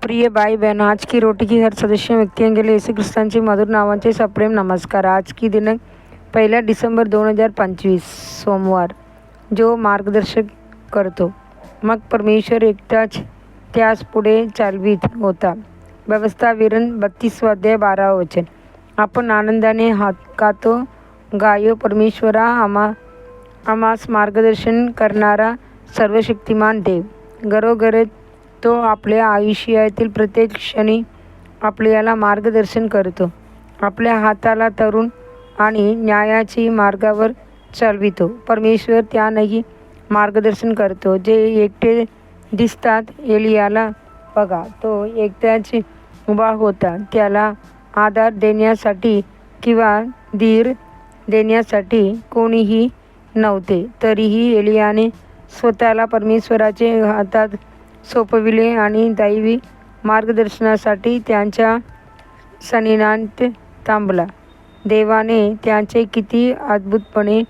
प्रिय भाई बहन, आज की रोटी की हर सदस्य व्यक्तीं गेले येशू ख्रिस्तांचे मधुर नावांचे सप्रेम नमस्कार। आज की दिनांक 1 डिसेंबर 2025 सोमवार। जो मार्गदर्शन करतो, मग परमेश्वर एकटाच त्यास पुढे चालवित होता। व्यवस्था विवरण 32 अध्याय 12 वचन। आपण आनंदाने हाकातो गायो, परमेश्वरा आम्हास मार्गदर्शन करणारा सर्वशक्तिमान देव। घरोघरे तो आपल्या आयुष्यातील प्रत्येक क्षणी आपल्याला मार्गदर्शन करतो, आपल्या हाताला धरून आणि न्यायाची मार्गावर चालवितो। परमेश्वर त्यानंही मार्गदर्शन करतो जे एकटे दिसतात। एलियाला बघा, तो एकटाच उभा होता, त्याला आधार देण्यासाठी किंवा धीर देण्यासाठी कोणीही नव्हते। तरीही एलियाने स्वतःला परमेश्वराच्या हातात सोपविले आणि दैवी मार्गदर्शनासाठी त्यांच्या सान्निध्यात थांबला। देवाने त्याचे किती अद्भुतपणे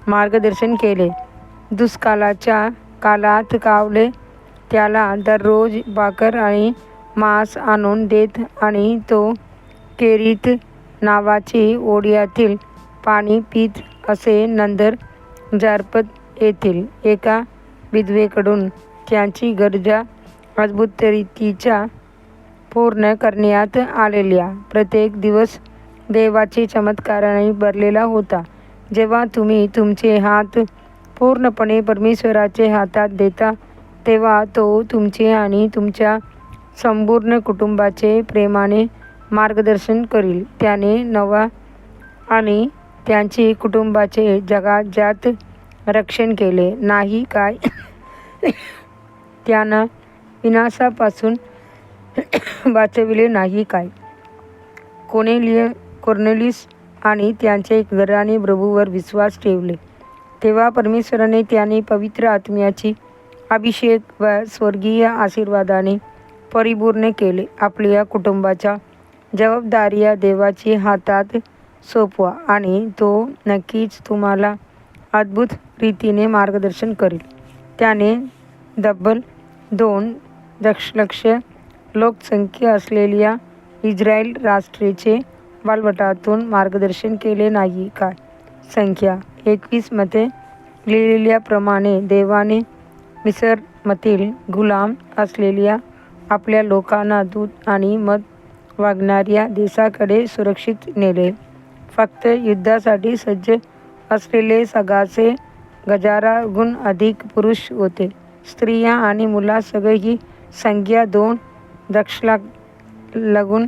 मार्गदर्शन केले। दुष्काळाच्या काळात कावळे त्याला दररोज भाकर आणि मांस आणून देत आणि तो केरीत नावाची ओढ्यातील पाणी पीत असे। नंतर जारपत येथील एका विधवेकडून त्यांची गरजा अद्भुतरीत्या पूर्ण करण्यात आलेला प्रत्येक दिवस देवाचे चमत्काराने भरलेला होता। जेव्हा तुम्ही तुमचे हात पूर्णपणे परमेश्वराच्या हातात देता, तेव्हा तो तुमचे आणि तुमच्या संपूर्ण कुटुंबाचे प्रेमाने मार्गदर्शन करील। त्याने नोआ आणि त्याच्या कुटुंबाचे जगात रक्षण केले नाही काय? त्यांना विनाशापासून वाचविले नाही काय? कोर्नेलियस आणि त्याचे घराणे प्रभूवर विश्वास ठेवले, तेव्हा परमेश्वराने त्याने पवित्र आत्म्याची अभिषेक व स्वर्गीय आशीर्वादाने परिपूर्ण केले। आपल्या कुटुंबाच्या जबाबदाऱ्या देवाच्या हातात सोपवा आणि तो नक्कीच तुम्हाला अद्भुत रीतीने मार्गदर्शन करेल। त्याने तब्बल 2 दशलक्ष लोकसंख्या असलेल्या इस्रायल राष्ट्राचे बालवटातून मार्गदर्शन केले नाही काय? संख्या 21 मध्ये लिहिलेल्याप्रमाणे देवाने मिस्रमधील गुलाम असलेल्या आपल्या लोकांना दूध आणि मध वाहणाऱ्या देशाकडे सुरक्षित नेले। फक्त युद्धासाठी सज्ज असलेले सगळ्याचे 1000 अधिक पुरुष होते। स्त्रिया आणि मुलांसह ही संख्या 2 दशलक्षाहून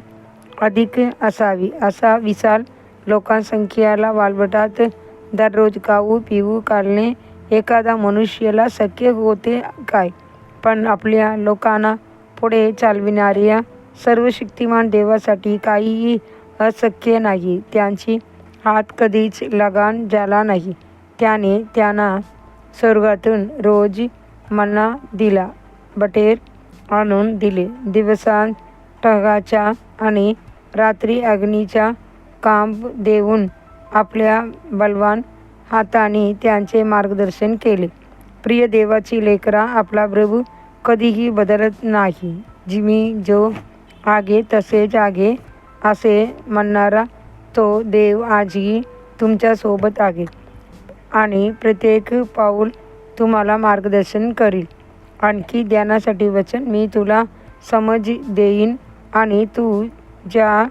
अधिक असावी। असा विशाल लोकसंख्येला बालवटात दररोज खाऊ पिऊ घालणे एखाद्या मनुष्याला शक्य होते काय? पण आपल्या लोकांना पुढे चालविणाऱ्या सर्वशक्तिमान देवासाठी काहीही अशक्य नाही। त्यांची हात कधीच लहान झाला नाही। त्याने त्यांना स्वर्गातून रोज मन्ना दिला, बटेर आणून दिले, दिवसा ढगाचा आणि रात्री अग्नीचा कांब देऊन आपल्या बलवान हाताने त्यांचे मार्गदर्शन केले। प्रिय देवाची लेकरा, आपला प्रभू कधीही बदलत नाही। मी जो आहे तसेच आहे असे म्हणणारा तो देव आजही तुमच्या सोबत आहे आणि प्रत्येक पाऊल तुम्हाला मार्गदर्शन करील। आणखी ध्यानासाठी वचन, मी तुला समज देईन आणि तू ज्या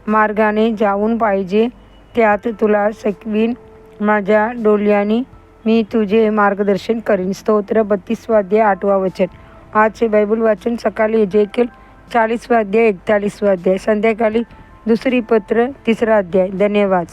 मार्गाने जाऊन पाहिजे त्यात तुला शिकवीन। माझ्या डोळ्यांनी मी तुझे मार्गदर्शन करीन। स्तोत्र 32 अध्याय 8 वचन। आजचे बायबल वाचन सकाळी एजेकिएल 40 अध्याय 41 अध्याय, संध्याकाळी 2 पत्र 3 अध्याय। धन्यवाद।